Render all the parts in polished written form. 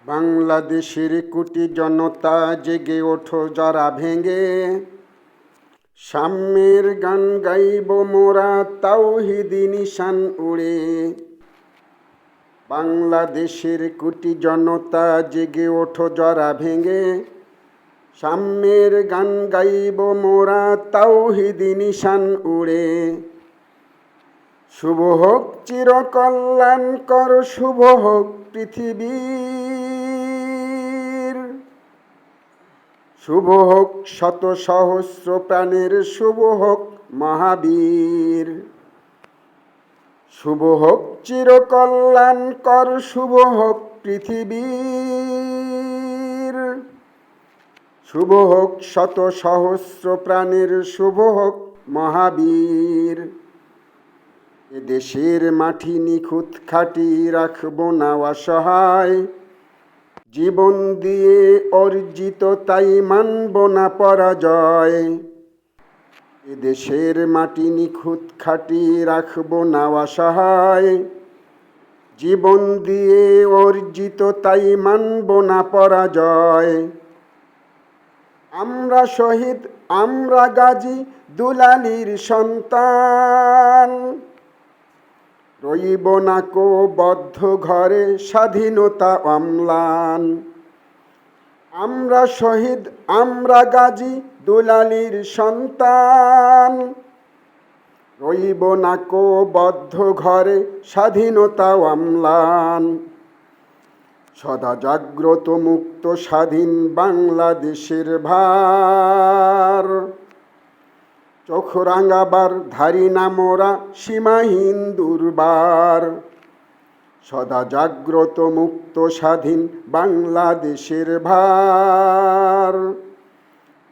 বাংলাদেশের কোটি জনতা জেগে ওঠো যারা ভেঙে, সাম্যের গান গাইব মোরা তাওহীদি নিশান উড়ে। বাংলাদেশের কোটি জনতা জেগে ওঠো যারা ভেঙে, সাম্যের গান গাইব মোরা তাওহীদি নিশান উড়ে। শুভ হোক চিরকল্যাণকর, শুভ হোক পৃথিবীর, শুভ হোক শত সহস্র প্রাণের, শুভ হোক মহাবীর। শুভ হোক চিরকল্যাণকর, শুভ হোক পৃথিবীর, শুভ হোক শত সহস্র প্রাণের, শুভ হোক মহাবীর। এ দেশের মাটি নিখুঁত খাঁটি রাখবো না অসহায়, জীবন দিয়ে অর্জিত তাই মানব না পরাজয়। এ দেশের মাটি নিখুঁত খাঁটি রাখবো না অসহায়, জীবন দিয়ে অর্জিত তাই মানব না পরাজয়। আমরা শহীদ, আমরা গাজী, দুলালীর সন্তান, রইব না কো বদ্ধ ঘরে স্বাধীনতা অম্লান। আমরা শহীদ, আমরা গাজী, দুলালীর সন্তান, রইব না কো বদ্ধ ঘরে স্বাধীনতা অম্লান। সদা জাগ্রত মুক্ত স্বাধীন বাংলাদেশের ভার, চোখ রাঙাবার ধারি না মোরা সীমাহীন দুর্বার। সদা জাগ্রত মুক্ত স্বাধীন বাংলাদেশের ভার,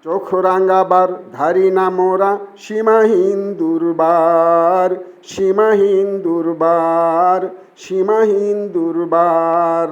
চোখ রাঙাবার ধারি না মোরা সীমাহীন দুর্বার, সীমাহীন দুর্বার, সীমাহীন দুর্বার।